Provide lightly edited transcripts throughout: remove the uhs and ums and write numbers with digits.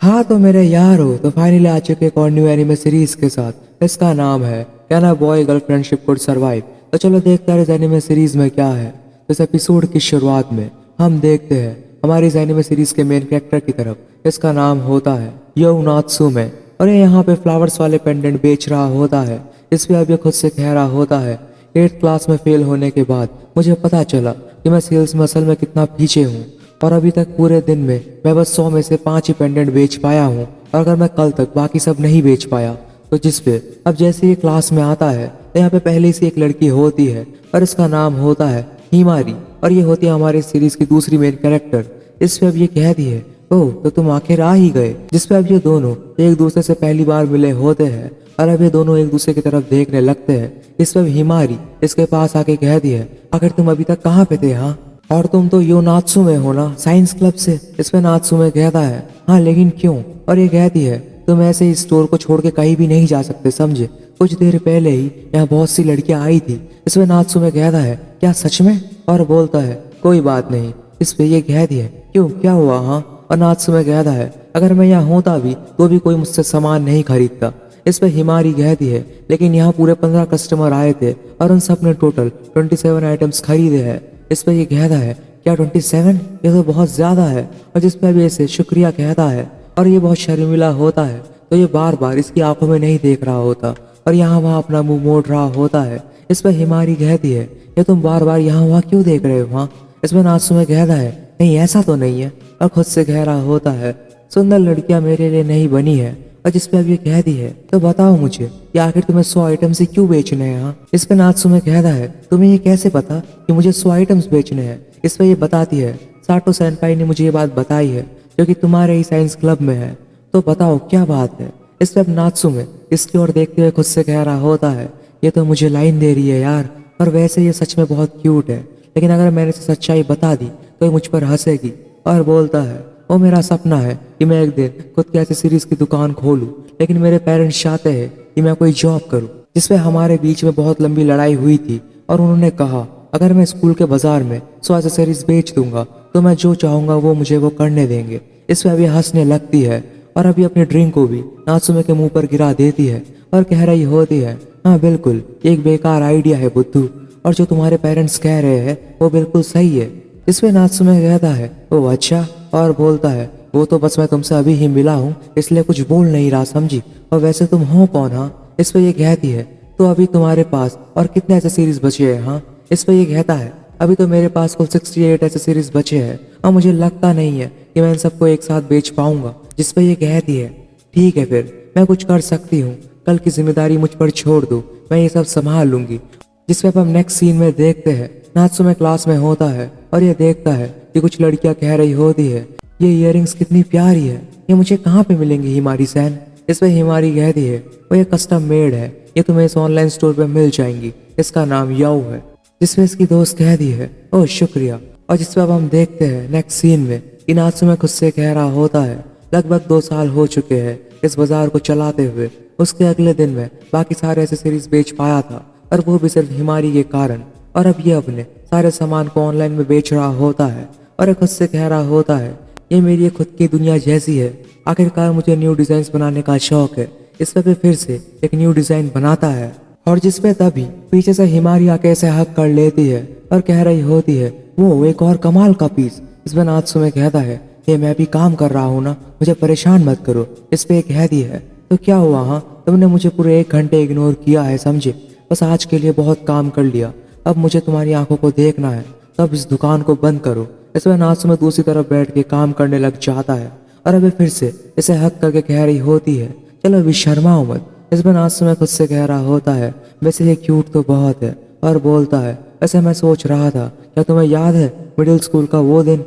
हाँ तो मेरे यार हो तो फाइनली आ चुके एक और न्यू एनिमे सीरीज के साथ। इसका नाम है can a boy girl friendship could survive. तो चलो देखते हैं इस एनिमे सीरीज में क्या है। तो इस एपिसोड की शुरुआत में हम देखते हैं हमारी इस एनिमे सीरीज के मेन कैरेक्टर की तरफ। इसका नाम होता है यो नात्सुमे और ये यहाँ पे फ्लावर्स वाले पेंडेंट बेच रहा होता है। इस पे अब ये खुद से कह रहा होता है 8th क्लास में फेल होने के बाद मुझे पता चला कि मैं सेल्स में असल में कितना पीछे हूँ और अभी तक पूरे दिन में मैं बस 100 में से 5 ही पेंडेंट बेच पाया हूँ और अगर मैं कल तक बाकी सब नहीं बेच पाया तो जिस पे अब जैसे ये क्लास में आता है तो यहाँ पे पहले से एक लड़की होती है और इसका नाम होता है हिमारी और ये होती है हमारी सीरीज की दूसरी मेन कैरेक्टर। इस पे अब ये कहती है ओह तो तुम आखिर आ ही गए। जिसपे अब ये दोनों एक दूसरे से पहली बार मिले होते हैं और अब ये दोनों एक दूसरे की तरफ देखने लगते हैं। इस पे अब हिमारी इसके पास आके कहती है आखिर तुम अभी तक कहाँ पे थे। हाँ और तुम तो यो नात्सु में हो ना साइंस क्लब से। इसमें नात्सु में कहता है हाँ लेकिन क्यों। और ये कहती है तुम ऐसे इस स्टोर को छोड़ के कहीं भी नहीं जा सकते समझे। कुछ देर पहले ही यहाँ बहुत सी लड़कियां आई थी। इसमें नात्सु में कहता है क्या सच में। और बोलता है कोई बात नहीं। इस पे ये कहती है क्यों क्या हुआ। हाँ और नात्सु में कहता है अगर मैं यहाँ होता भी तो भी कोई मुझसे सामान नहीं खरीदता। इस पे हिमारी कहती है लेकिन यहाँ पूरे 15 कस्टमर आए थे और उन सब ने टोटल 27 आइटम्स खरीदे हैं। इस पर ये कहता है क्या 27, ये तो बहुत ज्यादा है। और जिस पर भी इसे शुक्रिया कहता है और ये बहुत शर्मिला होता है तो ये बार बार इसकी आंखों में नहीं देख रहा होता और यहाँ वहाँ अपना मुंह मोड़ रहा होता है। इस पर हिमारी कहती है ये तुम बार बार यहाँ वहाँ क्यों देख रहे हो। हाँ इसमें नात्सु में कहता है नहीं ऐसा तो नहीं है और खुद से कह रहा होता है सुंदर लड़कियां मेरे लिए नहीं बनी है। और जिस पे अब ये कहती है तो बताओ मुझे कि आखिर तुम्हें 100 आइटम से क्यों बेचने हैं। हाँ इस पे नात्सु में कहता है तुम्हें ये कैसे पता कि मुझे 100 आइटम्स बेचने हैं। इस पे ये बताती है साटो सेनपाई ने मुझे ये बात बताई है जो कि तुम्हारे ही साइंस क्लब में है। तो बताओ क्या बात है। इस पे अब नात्सु में इसकी ओर देखते हुए खुद से कह रहा होता है ये तो मुझे लाइन दे रही है यार और वैसे ये सच में बहुत क्यूट है लेकिन अगर मैंने इसे सच्चाई बता दी तो ये मुझ पर हंसेगी। और बोलता है वो मेरा सपना है कि मैं एक दिन खुद की एक्सेसरीज की दुकान खोलूं लेकिन मेरे पेरेंट्स चाहते हैं कि मैं कोई जॉब करूं। जिसपे हमारे बीच में बहुत लंबी लड़ाई हुई थी और उन्होंने कहा अगर मैं स्कूल के बाजार में 100 एक्सेसरीज बेच दूंगा तो मैं जो चाहूंगा वो मुझे वो करने देंगे। इस पे अभी हंसने लगती है और अभी अपने ड्रिंक को भी नात्सुमे के मुंह पर गिरा देती है और कह रही होती है हाँ बिल्कुल एक बेकार आइडिया है बुद्धू और जो तुम्हारे पेरेंट्स कह रहे हैं वो बिल्कुल सही है। इसमें नात्सुमे कहता है ओ अच्छा और बोलता है वो तो बस मैं तुमसे अभी ही मिला हूँ इसलिए कुछ बोल नहीं रहा समझी और वैसे तुम हो कौन। हाँ इस पे ये कहती है तो अभी तुम्हारे पास और कितने ऐसे सीरीज बचे हैं। हाँ इस पे ये कहता है अभी तो मेरे पास कुल 68 ऐसे सीरीज बचे हैं और मुझे लगता नहीं है कि मैं इन सबको एक साथ बेच पाऊंगा। जिस पे ये कहती है ठीक है फिर मैं कुछ कर सकती हूँ कल की जिम्मेदारी मुझ पर छोड़ दो मैं ये सब संभाल लूंगी। जिस पे अब हम नेक्स्ट सीन में देखते हैं नात्सुमे क्लास में होता है और ये देखता है कि कुछ लड़कियां कह रही होती है ये इयररिंग्स कितनी प्यारी है ये मुझे कहाँ पे मिलेंगी हिमारी सैन। इस पे हिमारी कहती है वो ये कस्टम मेड है ये तुम्हें इस ऑनलाइन स्टोर पे मिल जाएंगी इसका नाम याओ है। जिसमें इसकी दोस्त कहती है ओह शुक्रिया। और जिसपे अब हम देखते हैं नेक्स्ट सीन में कि नात्सुमे खुद से कह रहा होता है लगभग 2 साल हो चुके हैं इस बाजार को चलाते हुए। उसके अगले दिन में बाकी सारे एक्सेसरीज बेच पाया था और वो भी सिर्फ हिमारी के कारण। और अब ये अपने सारे सामान को ऑनलाइन में बेच रहा होता है और खुद से कह रहा होता है ये मेरी खुद की दुनिया जैसी है। आखिरकार मुझे न्यू डिजाइन बनाने का शौक है। इस पे फिर से एक न्यू डिजाइन बनाता है और जिसपे तभी पीछे से हिमारी आके इसे हक कर लेती है और कह रही होती है वो एक और कमाल का पीस। इसमें नात्सुमे कहता है ये मैं भी काम कर रहा हूँ ना मुझे परेशान मत करो। इस पे कहती है तो क्या हुआ। हाँ तुमने मुझे पूरे 1 घंटे इग्नोर किया है समझे बस आज के लिए बहुत काम कर लिया अब मुझे तुम्हारी आंखों को देखना है तो अब इस दुकान को बंद करो। इसमें नात्सुमे दूसरी तरफ बैठ के काम करने लग जाता है और अभी फिर से इसे हक करके कह रही होती है चलो अभी शर्माओ मत। इसमें नात्सुमे खुद से कह रहा होता है वैसे ये क्यूट तो बहुत है और बोलता है वैसे मैं सोच रहा था क्या तुम्हें याद है मिडिल स्कूल का वो दिन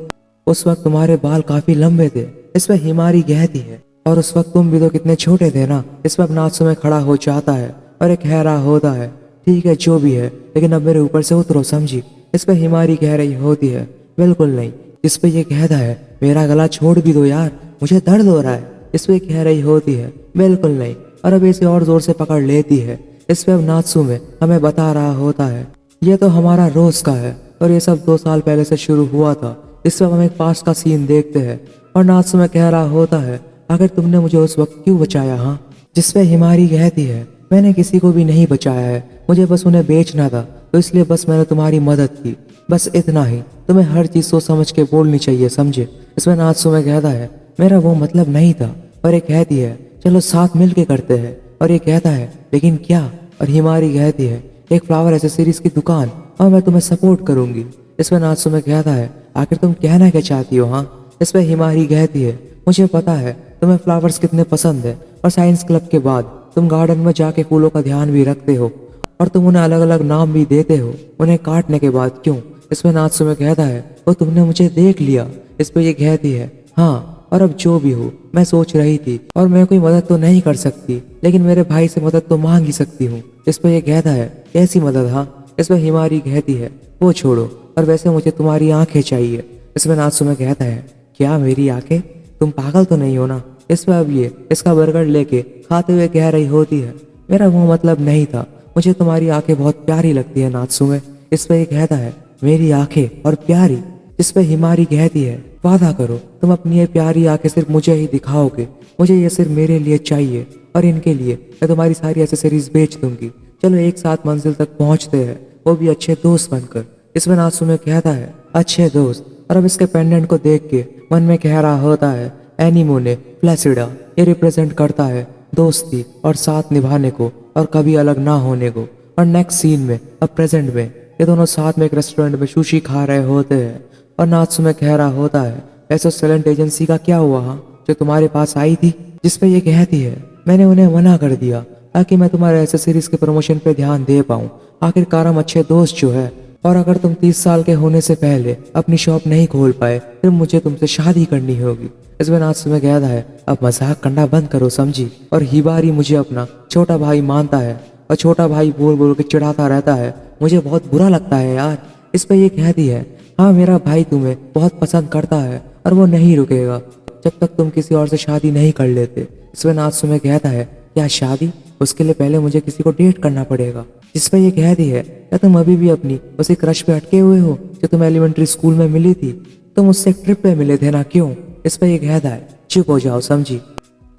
उस वक्त तुम्हारे बाल काफी लंबे थे। इस पर हिमारी कहती है और उस वक्त तुम भी तो कितने छोटे थे ना। इस पर नात्सुमे खड़ा हो जाता है और एक कह रहा होता है ठीक है जो भी है लेकिन अब मेरे ऊपर से उतरो समझी। इस पे हिमारी कह रही होती है बिल्कुल नहीं। इस पे ये कहता है मेरा गला छोड़ भी दो यार मुझे दर्द हो रहा है। इस पे कह रही होती है बिल्कुल नहीं और अब इसे और जोर से पकड़ लेती है। इस पे अब नात्सुमे हमें बता रहा होता है ये तो हमारा रोज का है और ये सब 2 साल पहले से शुरू हुआ था। इस पे हम एक पास्ट का सीन देखते हैं और नात्सुमे कह रहा होता है आखिर तुमने मुझे उस वक्त क्यों बचाया? हाँ, जिस पे हिमारी कहती है मैंने किसी को भी नहीं बचाया है, मुझे बस उन्हें बेचना था, तो इसलिए बस मैंने तुम्हारी मदद की, बस इतना ही। तुम्हें हर चीज़ सोच समझ के बोलनी चाहिए, समझे? इसमें नात्सुमे कहता है मेरा वो मतलब नहीं था। और ये कहती है चलो साथ मिल के करते हैं। और ये कहता है लेकिन क्या? और हिमारी कहती है एक फ्लावर एसेसरीज की दुकान, और मैं तुम्हें सपोर्ट करूंगी। इसमें नात्सुमे कहता है आखिर तुम कहना क्या चाहती हो? हाँ, इस पर हिमारी कहती है मुझे पता है तुम्हें फ्लावर्स कितने पसंद है, और साइंस क्लब के बाद तुम गार्डन में जाके फूलों का ध्यान भी रखते हो, और तुम उन्हें अलग अलग नाम भी देते हो उन्हें काटने के बाद। क्यों? इसमें नात्सुमे कहता है वो तुमने मुझे देख लिया। इस पर ये कहती है हाँ, और अब जो भी हो, मैं सोच रही थी, और मैं कोई मदद तो नहीं कर सकती, लेकिन मेरे भाई से मदद तो मांग ही सकती हूँ। इस पर ये कहता है कैसी मदद? हाँ, इस पर हिमारी कहती है वो छोड़ो, और वैसे मुझे तुम्हारी आंखें चाहिए। इसमें नात्सुमे कहता है क्या मेरी आंखें? तुम पागल तो नहीं हो ना? इस पर अब ये इसका बर्गर लेके खाते हुए कह रही होती है मेरा वो मतलब नहीं था, मुझे तुम्हारी आंखें बहुत प्यारी लगती है नात्सुमे। इस पर ये कहता है मेरी आंखें और प्यारी? इस पर हिमारी कहती है वादा करो तुम अपनी ये प्यारी आंखें सिर्फ मुझे ही दिखाओगे, मुझे ये सिर्फ मेरे लिए चाहिए, और इनके लिए मैं तुम्हारी सारी एसेसरीज बेच दूंगी। चलो एक साथ मंजिल तक पहुंचते हैं, वो भी अच्छे दोस्त बनकर। इसमें नात्सुमे कहता है अच्छे दोस्त। और अब इसके पेंडेंट को देख के मन में कह रहा होता है एनीमोने प्लेसिडा, ये रिप्रेजेंट करता है दोस्ती और साथ निभाने को और कभी अलग ना होने को। और नेक्स्ट सीन में अब प्रेजेंट में ये दोनों साथ में एक रेस्टोरेंट में सुशी खा रहे होते हैं, और नात्सुमे कह रहा होता है ऐसे टैलेंट एजेंसी का क्या हुआ हाँ, जो तुम्हारे पास आई थी? जिस पे ये कहती है मैंने उन्हें मना कर दिया ताकि मैं तुम्हारे एसेसरीज के प्रमोशन पे ध्यान दे पाऊँ, आखिरकार हम अच्छे दोस्त जो है। और अगर तुम 30 साल के होने से पहले अपनी शॉप नहीं खोल पाए, फिर मुझे तुमसे शादी करनी होगी। इसमें नात्सुमे कहता है अब मजाक करना बंद करो, समझी? और हिबारी मुझे अपना छोटा भाई मानता है, और छोटा भाई बोल बोल के चिढ़ाता रहता है, मुझे बहुत बुरा लगता है यार। इस पे ये कहती है हाँ, मेरा भाई तुम्हें बहुत पसंद करता है, और वो नहीं रुकेगा जब तक तुम किसी और से शादी नहीं कर लेते। इसमें नात्सुमे कहता है क्या शादी? उसके लिए पहले मुझे किसी को डेट करना पड़ेगा। जिस पर ये कहती है क्या तुम अभी भी अपनी उसी क्रश पे अटके हुए हो जो तुम्हें एलिमेंट्री स्कूल में मिली थी? तुम उससे एक ट्रिप पे मिले थे ना, क्यों? इस पर ये कहता है चुप हो जाओ, समझी?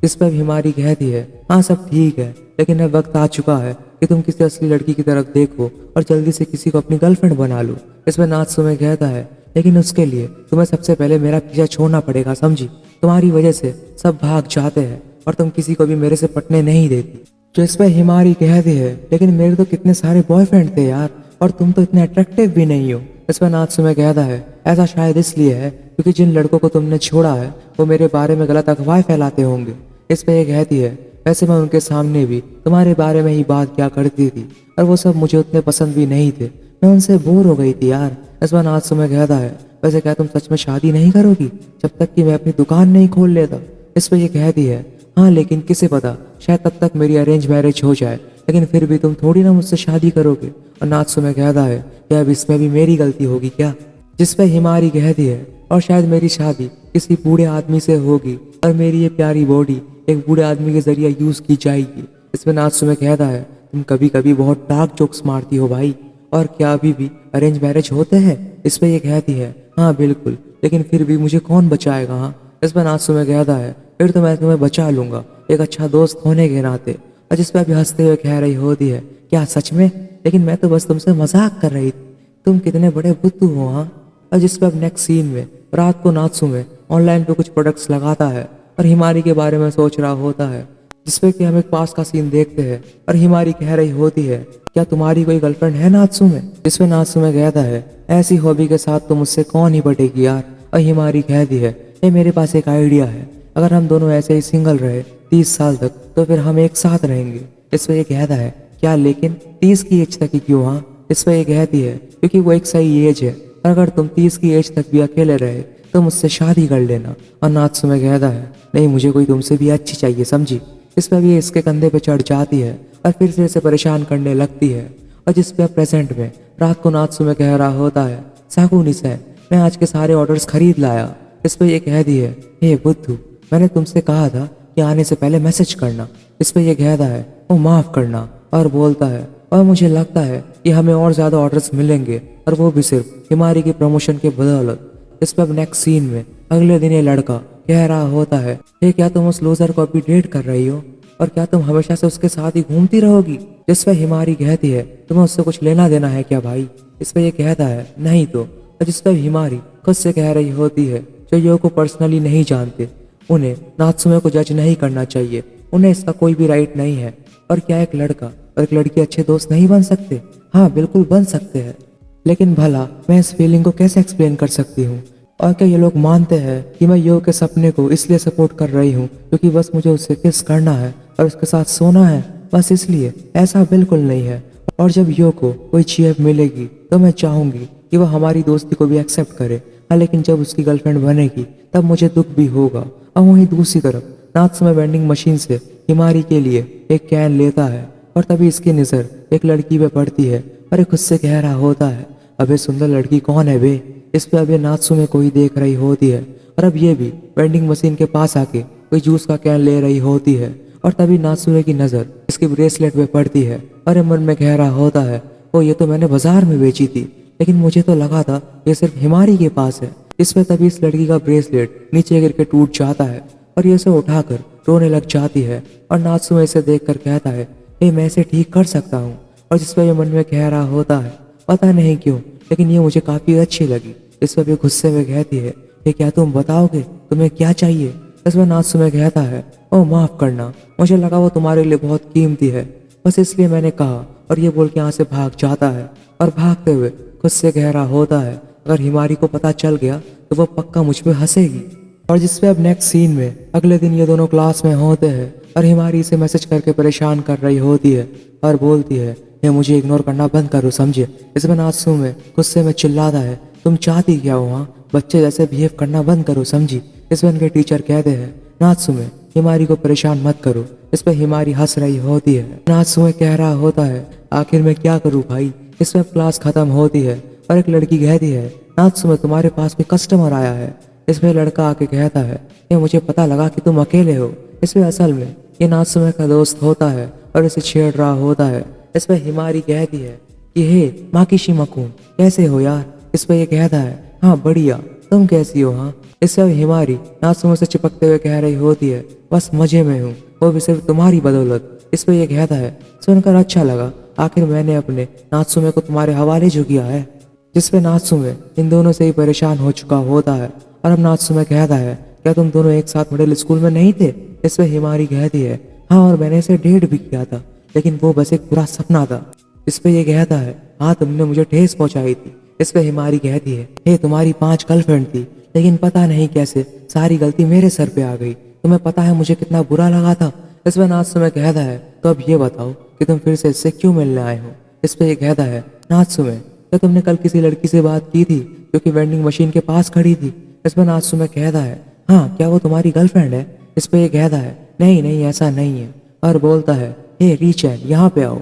इस पर हिमारी कहती है हाँ सब ठीक है, लेकिन अब वक्त आ चुका है कि तुम किसी असली लड़की की तरफ देखो और जल्दी से किसी को अपनी गर्लफ्रेंड बना लो। इसमें नात्सुमे कहता है लेकिन उसके लिए तुम्हें सबसे पहले मेरा पीछा छोड़ना पड़ेगा, समझी? तुम्हारी वजह से सब भाग जाते हैं, और तुम किसी को भी मेरे से पटने नहीं देती। जो इस पर हिमारी कहती है लेकिन मेरे तो कितने सारे बॉयफ्रेंड थे यार, और तुम तो इतने अट्रैक्टिव भी नहीं हो। इस पर नात्सुमे कहता है ऐसा शायद इसलिए है क्योंकि जिन लड़कों को तुमने छोड़ा है वो मेरे बारे में गलत अफवाहें फैलाते होंगे। इस पर यह कहती है वैसे मैं उनके सामने भी तुम्हारे बारे में ही बात क्या करती थी, और वो सब मुझे उतने पसंद भी नहीं थे, मैं उनसे बोर हो गई थी यार। इस पर नात्सुमे कहता है वैसे क्या तुम सच में शादी नहीं करोगी जब तक कि मैं अपनी दुकान नहीं खोल लेता? इस पर यह कहती है हाँ, लेकिन किसे पता, शायद तब तक मेरी अरेंज मैरिज हो जाए, लेकिन फिर भी तुम थोड़ी ना मुझसे शादी करोगे। और नात्सुमे कहता है क्या अब इसमें भी मेरी गलती होगी क्या? जिस पे हिमारी कहती है और शायद मेरी शादी किसी बूढ़े आदमी से होगी, और मेरी ये प्यारी बॉडी एक बूढ़े आदमी के जरिए यूज की जाएगी। इसमें नात्सुमे कहता है तुम कभी कभी बहुत डार्क जोक्स मारती हो भाई, और क्या अभी भी अरेंज मैरिज होते हैं? इस पे ये कहती है हाँ बिल्कुल, लेकिन फिर भी मुझे कौन बचाएगा? हाँ, इस पर नात्सुमे कहता है फिर तो मैं तुम्हें बचा लूंगा एक अच्छा दोस्त होने के नाते। और जिस पर अभी हंसते हुए कह रही होती है क्या सच में? लेकिन मैं तो बस तुमसे मजाक कर रही थी, तुम कितने बड़े बुद्धू हो। हाँ, और जिस पर अब नेक्स्ट सीन में रात को नात्सुमे ऑनलाइन पे कुछ प्रोडक्ट्स लगाता है और हिमारी के बारे में सोच रहा होता है, जिसपे कि हम एक पास का सीन देखते हैं और हिमारी कह रही होती है क्या तुम्हारी कोई गर्लफ्रेंड है नात्सुमे? जिसपे नात्सुमे कहता है ऐसी हॉबी के साथ तो मुझसे कौन ही बटेगी यार। और हिमारी कहती है ये मेरे पास एक आइडिया है, अगर हम दोनों ऐसे ही सिंगल रहे 30 साल तक तो फिर हम एक साथ रहेंगे। इस पे ये कहता है क्या लेकिन 30 की एज तक ही क्यों? हाँ, इस पे ये कहती है क्योंकि वो एक सही एज है, और अगर तुम 30 की एज तक भी अकेले रहे तो मुझसे शादी कर लेना। और नात्सुमे कहता है नहीं, मुझे कोई तुमसे भी अच्छी चाहिए, समझी? इस पर भी इसके कंधे पे चढ़ जाती है और फिर से इसे परेशान करने लगती है। और जिस पे प्रेजेंट में रात को नात्सुमे कह रहा होता है साकुनी-सैन, मैं आज के सारे ऑर्डर्स खरीद लाया। इस पे ये कहती है हे बुद्धू, मैंने तुमसे कहा था कि आने से पहले मैसेज करना। इस पे ये कहता है वो माफ करना, और बोलता है और मुझे लगता है कि हमें और ज्यादा ऑर्डर्स मिलेंगे, और वो भी सिर्फ हिमारी की प्रमोशन के बदौलत। इस पर नेक्स्ट सीन में अगले दिन ये लड़का कह रहा होता है, ये क्या तुम उस लूजर को अभी डेट कर रही हो और क्या तुम हमेशा से उसके साथ ही घूमती रहोगी? जिस पे हिमारी कहती है, तुम्हें उससे कुछ लेना देना है क्या भाई? इस पे ये कहता है, नहीं तो। और जिस पे हिमारी खुद से कह रही होती है, जो यो को पर्सनली नहीं जानते उन्हें नात्सुमे को जज नहीं करना चाहिए, उन्हें इसका कोई भी राइट नहीं है। और क्या एक लड़का और एक लड़की अच्छे दोस्त नहीं बन सकते? हाँ बिल्कुल बन सकते हैं, लेकिन भला मैं इस फीलिंग को कैसे एक्सप्लेन कर सकती हूँ? और क्या ये लोग मानते हैं कि मैं यो के सपने को इसलिए सपोर्ट कर रही हूँ क्योंकि बस मुझे उससे किस करना है और उसके साथ सोना है, बस इसलिए? ऐसा बिल्कुल नहीं है। और जब यो को कोई चीज मिलेगी तो मैं चाहूंगी कि वह हमारी दोस्ती को भी एक्सेप्ट करे। हाँ, लेकिन जब उसकी गर्लफ्रेंड बनेगी तब मुझे दुख भी होगा। और वहीं दूसरी तरफ नात्सुमे वेंडिंग मशीन से हिमारी के लिए एक कैन लेता है और तभी इसकी नज़र एक लड़की पे पड़ती है और ये खुद से कह रहा होता है, अबे सुंदर लड़की कौन है बे? इस पे अभी नात्सुमे को ही देख रही होती है और अब ये भी वेंडिंग मशीन के पास आके कोई जूस का कैन ले रही होती है और तभी नात्सुमे की नज़र इसकी ब्रेसलेट पे पड़ती है और ये मन में कह रहा होता है, ओ ये तो मैंने बाजार में बेची थी, लेकिन मुझे तो लगा था ये सिर्फ हिमारी के पास है। इस पे तभी इस लड़की का ब्रेसलेट नीचे गिर के टूट जाता है और ये उसे उठाकर रोने लग जाती है और नात्सुमे इसे देखकर कहता है, मैं इसे ठीक कर सकता हूँ। और जिस पर ये मन में कह रहा होता है, पता नहीं क्यों लेकिन ये मुझे काफी अच्छी लगी। इस पर भी गुस्से में कहती है, ये क्या तुम बताओगे तुम्हें क्या चाहिए? इस पर नात्सुमे कहता है, ओ माफ करना, मुझे लगा वो तुम्हारे लिए बहुत कीमती है, बस इसलिए मैंने कहा। और ये बोल के यहाँ से भाग जाता है और भागते हुए खुद से कह रहा होता है, अगर हिमारी को पता चल गया तो वो पक्का मुझ पे हंसेगी। और जिसपे अब नेक्स्ट सीन में अगले दिन ये दोनों क्लास में होते हैं और हिमारी इसे मैसेज करके परेशान कर रही होती है और बोलती है, ये मुझे इग्नोर करना बंद करो समझे। इसमें नात्सुमे गुस्से में चिल्लाता है, तुम चाहती क्या हो? हाँ, बच्चे जैसे बिहेव करना बंद करो समझी। इसमें उनके टीचर कहते हैं, नात्सुमे हिमारी को परेशान मत करो। इस पर हिमारी हंस रही होती है। नात्सुमे कह रहा होता है, आखिर मैं क्या करूँ भाई? इसमें क्लास खत्म होती है और एक लड़की कहती है, नात्सुमे तुम्हारे पास कोई कस्टमर आया है। इसमें लड़का आके कहता है, ये मुझे पता लगा कि तुम अकेले हो। इसमें असल में ये नात्सुमे का दोस्त होता है और इसे छेड़ रहा होता है। इस पर हिमारी कहती है कि हे माकिशिमा-कुन, कैसे हो यार? इस पर ये कहता है, हाँ बढ़िया, तुम कैसी हो? हाँ। इस पर हिमारी नात्सुमे से चिपकते हुए कह रही होती है, बस मजे में हूँ, वो भी सिर्फ तुम्हारी बदौलत। इस पर यह कहता है, सुनकर अच्छा लगा, आखिर मैंने अपने नात्सुमे को तुम्हारे हवाले जो किया है। जिस पे नात्सुमे इन दोनों से ही परेशान हो चुका होता है और अब नात्सुमे कहता है, क्या तुम दोनों एक साथ मिडिल स्कूल में नहीं थे? इस पे हिमारी कहती है, हाँ और मैंने इसे डेट भी किया था, लेकिन वो बस एक बुरा सपना था। इस पे ये कहता है, हाँ तुमने मुझे ठेस पहुंचाई थी। इस पे हिमारी कहती है, हे तुम्हारी 5 गर्लफ्रेंड थी, लेकिन पता नहीं कैसे सारी गलती मेरे सर पे आ गई। तुम्हें पता है मुझे कितना बुरा लगा था। इस पे नात्सुमे कहता है, तो अब ये बताओ कि तुम फिर से इससे क्यों मिलने आए हो? इस पे ये कहता है, नात्सुमे क्या तुमने कल किसी लड़की से बात की थी जो कि वेंडिंग मशीन के पास खड़ी थी? इस पे नात्सुमे कहता है, हाँ क्या वो तुम्हारी गर्लफ्रेंड है? इस पे ये कहता है, नहीं नहीं ऐसा नहीं है, और बोलता है, हे रीचैन यहाँ पे आओ,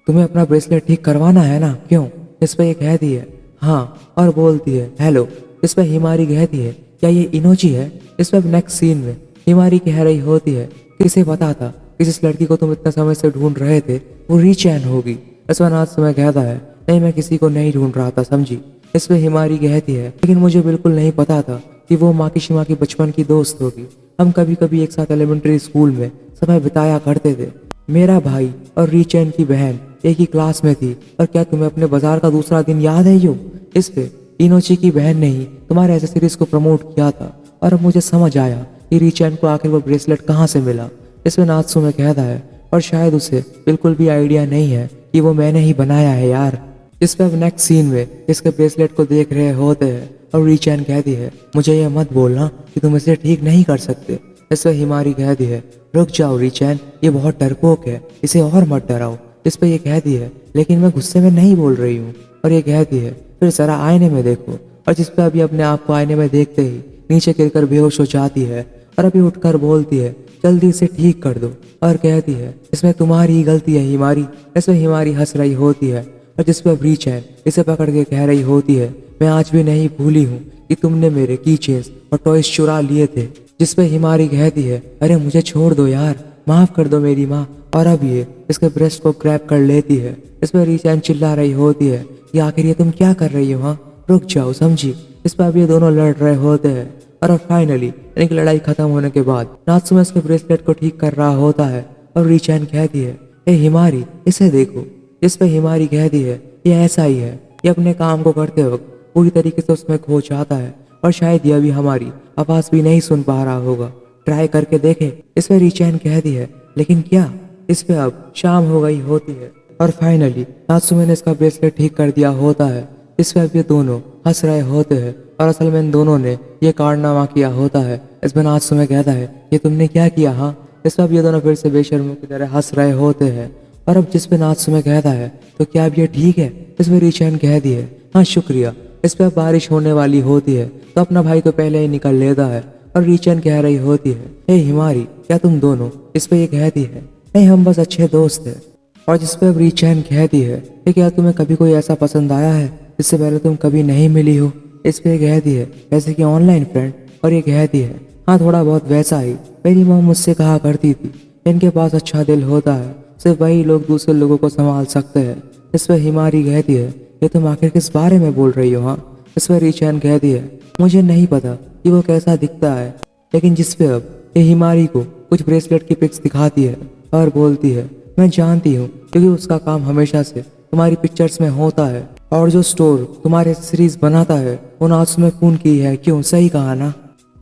तुम्हें अपना ब्रेसलेट ठीक करवाना है ना, क्यों? इस पे ये कहती है, हाँ, और बोलती है, हेलो। इस पे हिमारी कहती है, क्या ये इनोची है? इस पे नेक्स्ट सीन में हिमारी कह रही होती है, किसे पता था कि जिस लड़की को तुम इतना समय से ढूंढ रहे थे वो रीचैन होगी। इस पर नात्सुमे कहता है, नहीं मैं किसी को नहीं ढूंढ रहा था समझी। इस पे हिमारी कहती है, लेकिन मुझे बिल्कुल नहीं पता था कि वो माकिशिमा की बचपन की दोस्त होगी। हम कभी कभी एक साथ एलिमेंट्री स्कूल में समय बिताया करते थे। मेरा भाई और रीचैन की बहन एक ही क्लास में थी। और क्या तुम्हें अपने बाजार का दूसरा दिन याद है यो? इस पे इनोची की बहन ने ही तुम्हारे एसेसरीज को प्रमोट किया था और अब मुझे समझ आया कि रीचैन को आखिर वो ब्रेसलेट कहाँ से मिला। इसमें नात्सुमे कहता है, और शायद उसे बिल्कुल भी आइडिया नहीं है कि वो मैंने ही बनाया है यार। इस पे अब नेक्स्ट सीन में इसके ब्रेसलेट को देख रहे होते हैं और रीचैन कहती है, मुझे यह मत बोलना कि तुम इसे ठीक नहीं कर सकते। इस पे हिमारी कहती है, रुक जाओ रीचैन, ये बहुत डरपोक है, इसे और मत डराओ। इस पे ये कहती है, लेकिन मैं गुस्से में नहीं बोल रही हूँ। और ये कहती है, फिर जरा आईने में देखो। और जिस पे अभी अपने आप को आईने में देखते ही नीचे गिरकर बेहोश हो जाती है और अभी उठकर बोलती है, जल्दी इसे ठीक कर दो। और कहती है, इसमें तुम्हारी ही गलती है हिमारी। इसमें हिमारी हंस रही होती है और जिस पे रीचैन इसे पकड़ के कह रही होती है, मैं आज भी नहीं भूली हूँ कि तुमने मेरे की चेन्स और टॉयज चुरा लिए थे। जिस पे हिमारी कहती है, अरे मुझे छोड़ दो यार, माफ कर दो मेरी माँ। और अब ये इसके ब्रेस्ट को ग्रैब कर लेती है। इस पर रीचैन चिल्ला रही होती है कि आखिर ये तुम क्या कर रही हो? हाँ रुक जाओ समझी। इस पर अब ये दोनों लड़ रहे होते हैं और अब फाइनली इनकी लड़ाई खत्म होने के बाद नात्सुमे उसके ब्रेसलेट को ठीक कर रहा होता है और रीचैन कहती है, ए हिमारी, इसे देखो। जिस पे हिमारी कहती है, ये ऐसा ही है, ये अपने काम को करते वक्त पूरी तरीके से उसमें खो जाता है और शायद यह भी हमारी आवाज भी नहीं सुन पा रहा होगा, ट्राई करके देखे। इस पे रीचैन कहती है, लेकिन क्या? इस पे अब शाम हो गई होती है और फाइनली नात्सुमे ने इसका ब्रेसलेट ठीक कर दिया होता है। इस पे अब ये दोनों हंस रहे होते हैं और असल में इन दोनों ने ये कारनामा किया होता है। इसमें नात्सुमे कहता है, ये तुमने क्या किया? हाँ। इस पे अब ये दोनों फिर से बेशर्मों की तरह हंस रहे होते हैं और अब जिस पे नात्सुमे कहता है, तो क्या अब ये ठीक है? इसमें रीचैन कहती है, हाँ शुक्रिया। इस पे अब बारिश होने वाली होती है तो अपना भाई तो पहले ही निकल लेता है और रीचैन कह रही होती है, हे हिमारी, क्या तुम दोनों? इस पे ये कहती है, नहीं, हम बस अच्छे दोस्त हैं। और जिस पे अब रीचैन कहती है कि क्या तुम्हें कभी कोई ऐसा पसंद आया है जिससे पहले तुम कभी नहीं मिली हो? इस पे कहती है, जैसे कि ऑनलाइन फ्रेंड। और ये कहती है, हाँ थोड़ा बहुत वैसा ही। मेरी माँ मुझसे कहा करती थी, इनके पास अच्छा दिल होता है, सिर्फ वही लोग दूसरे लोगों को संभाल सकते हैं। इस पे हिमारी कहती है, ये तुम आखिर किस बारे में बोल रही हो? हाँ। इस पे रीचैन कहती है, मुझे नहीं पता कि वो कैसा दिखता है, लेकिन जिस पे अब ये हिमारी को कुछ ब्रेसलेट की पिक्स दिखाती है और बोलती है, मैं जानती हूँ क्योंकि उसका काम हमेशा से तुम्हारी पिक्चर्स में होता है और जो स्टोर तुम्हारे सीरीज बनाता है वो नात्सुमे खून की है, क्यों? सही कहा ना?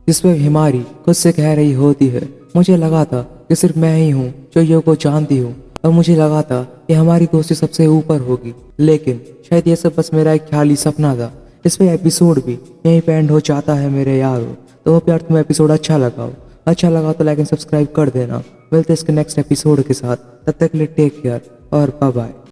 जिस पे हिमारी खुद से कह रही होती है, मुझे लगा था कि सिर्फ मैं ही हूँ जो यो को जानती हूँ और मुझे लगा था कि हमारी दोस्ती सबसे ऊपर होगी, लेकिन शायद ये सब बस मेरा एक ख्याली सपना था। इस पे एपिसोड भी यहीं पे एंड हो जाता है मेरे यारों। तो होप यार तुम्हें एपिसोड अच्छा लगा तो लाइक एंड सब्सक्राइब कर देना। मिलते हैं इसके नेक्स्ट एपिसोड के साथ, तब तक के लिए टेक केयर और बाय बाय।